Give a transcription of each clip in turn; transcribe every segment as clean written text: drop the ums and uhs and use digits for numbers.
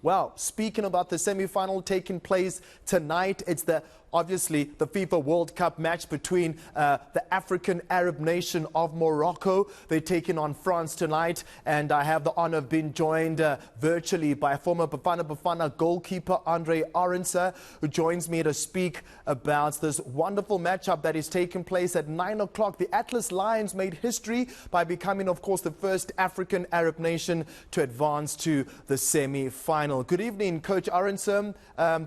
Well, speaking about the semi-final taking place tonight, it's obviously the FIFA World Cup match between the African Arab nation of Morocco. They're taking on France tonight, and I have the honor of being joined virtually by former Bafana goalkeeper Andre Arendse, who joins me to speak about this wonderful matchup that is taking place at 9 o'clock. The Atlas Lions made history by becoming, of course, the first African Arab nation to advance to the semi-final. Good evening, Coach Arendse.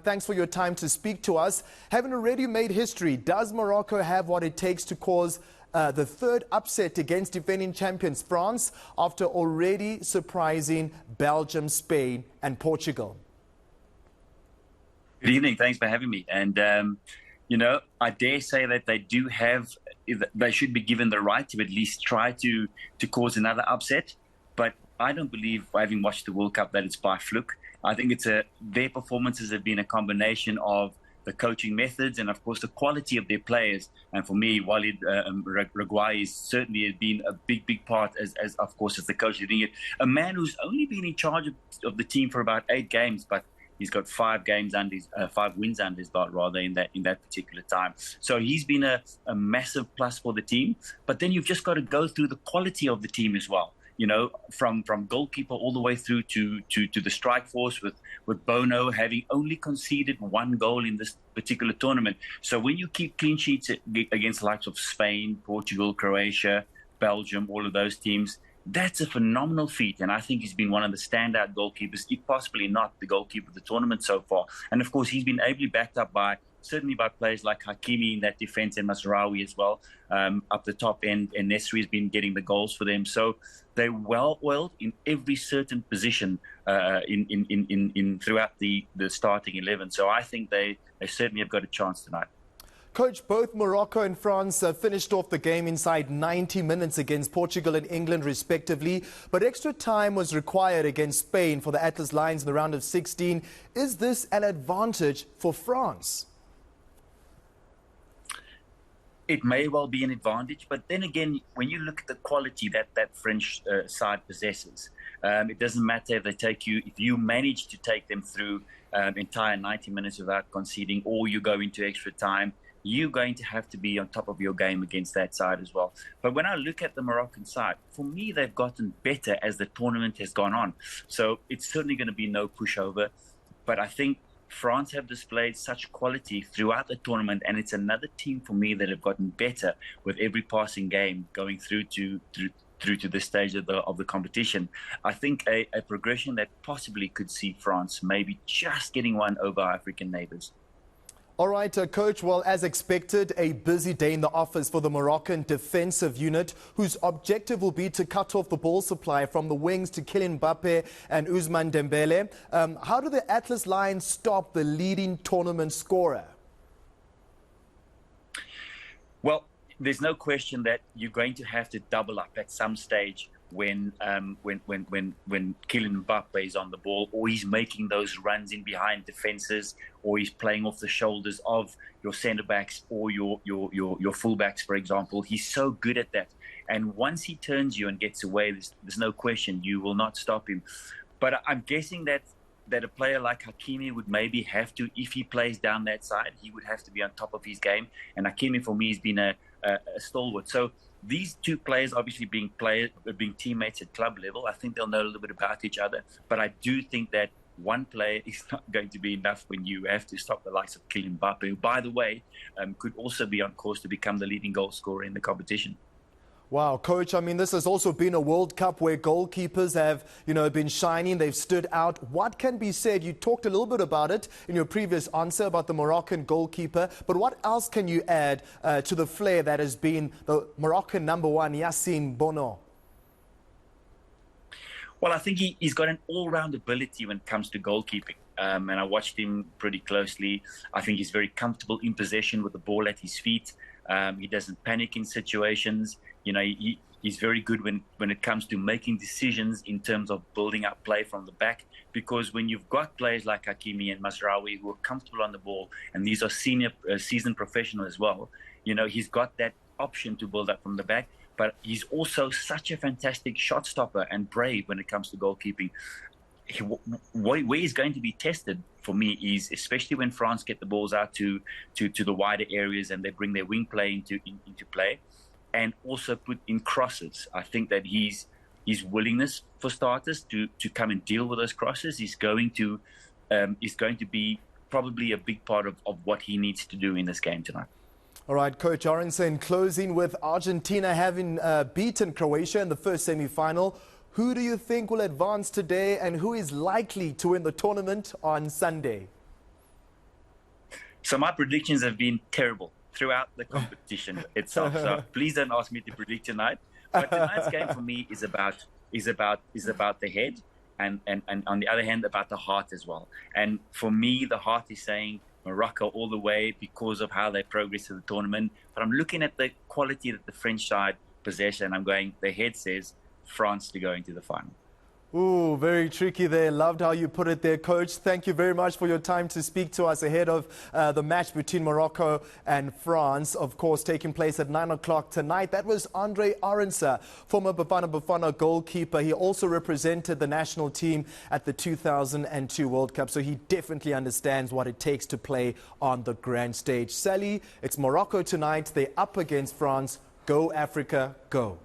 Thanks for your time to speak to us. Having already made history, does Morocco have what it takes to cause the third upset against defending champions France after already surprising Belgium, Spain and Portugal? Good evening. Thanks for having me. And, you know, I dare say that they should be given the right to at least try to cause another upset. But I don't believe, having watched the World Cup, that it's by fluke. I think their performances have been a combination of the coaching methods and, of course, the quality of their players. And for me, Walid Regragui certainly has been a big part as of course, as the coach leading it. A man who's only been in charge of the team for about 8 games, but he's got 5 wins under his belt, rather, in that particular time. So he's been a massive plus for the team. But then you've just got to go through the quality of the team as well. You know, from goalkeeper all the way through to the strike force, with Bono having only conceded 1 goal in this particular tournament. So when you keep clean sheets against the likes of Spain, Portugal, Croatia, Belgium, all of those teams, that's a phenomenal feat. And I think he's been one of the standout goalkeepers, if possibly not the goalkeeper of the tournament so far. And of course, he's been ably backed up certainly by players like Hakimi in that defense, and Mazraoui as well, up the top end, and Nesri has been getting the goals for them. So they're well-oiled in every certain position throughout the starting 11. So I think they certainly have got a chance tonight. Coach, both Morocco and France finished off the game inside 90 minutes against Portugal and England, respectively. But extra time was required against Spain for the Atlas Lions in the round of 16. Is this an advantage for France? It may well be an advantage, but then again, when you look at the quality that French side possesses, it doesn't matter if you manage to take them through entire 90 minutes without conceding, or you go into extra time, you're going to have to be on top of your game against that side as well. But when I look at the Moroccan side, for me, they've gotten better as the tournament has gone on. So it's certainly going to be no pushover, but I think France have displayed such quality throughout the tournament, and it's another team for me that have gotten better with every passing game going through to this stage of the competition. I think a progression that possibly could see France maybe just getting one over our African neighbours. All right, Coach, well, as expected, a busy day in the office for the Moroccan defensive unit, whose objective will be to cut off the ball supply from the wings to Kylian Mbappe and Ousmane Dembele. How do the Atlas Lions stop the leading tournament scorer? Well, there's no question that you're going to have to double up at some stage when Kylian Mbappe is on the ball, or he's making those runs in behind defenses, or he's playing off the shoulders of your centre backs or your fullbacks, for example. He's so good at that. And once he turns you and gets away, there's no question you will not stop him. But I'm guessing that a player like Hakimi would maybe have to, if he plays down that side, he would have to be on top of his game. And Hakimi, for me, has been a stalwart. So these two players, obviously being teammates at club level, I think they'll know a little bit about each other. But I do think that one player is not going to be enough when you have to stop the likes of Kylian Mbappe, who, by the way, could also be on course to become the leading goal scorer in the competition. Wow, Coach, I mean, this has also been a World Cup where goalkeepers have, been shining. They've stood out. What can be said? You talked a little bit about it in your previous answer about the Moroccan goalkeeper, but what else can you add to the flair that has been the Moroccan #1, Yassine Bono? Well, I think he's got an all-round ability when it comes to goalkeeping. And I watched him pretty closely. I think he's very comfortable in possession with the ball at his feet. He doesn't panic in situations. He's very good when it comes to making decisions in terms of building up play from the back. Because when you've got players like Hakimi and Mazraoui who are comfortable on the ball, and these are seasoned professionals as well, he's got that option to build up from the back. But he's also such a fantastic shot stopper and brave when it comes to goalkeeping. where he's going to be tested for me is especially when France get the balls out to the wider areas and they bring their wing play into play, and also put in crosses. I think that his willingness, for starters, to come and deal with those crosses is going to be probably a big part of what he needs to do in this game tonight. All right, Coach Arendse, in closing, with Argentina having beaten Croatia in the first semi-final, who do you think will advance today and who is likely to win the tournament on Sunday? So my predictions have been terrible throughout the competition itself. So please don't ask me to predict tonight. But tonight's game for me is about the head, and on the other hand about the heart as well. And for me, the heart is saying Morocco all the way because of how they progress in the tournament. But I'm looking at the quality that the French side possess, and I'm going, the head says France to go into the final. Ooh, very tricky there. Loved how you put it there, Coach. Thank you very much for your time to speak to us ahead of the match between Morocco and France, of course, taking place at 9 o'clock tonight. That was Andre Arendse, former Bafana goalkeeper. He also represented the national team at the 2002 World Cup, so he definitely understands what it takes to play on the grand stage. Sally, it's Morocco tonight. They're up against France. Go Africa, go.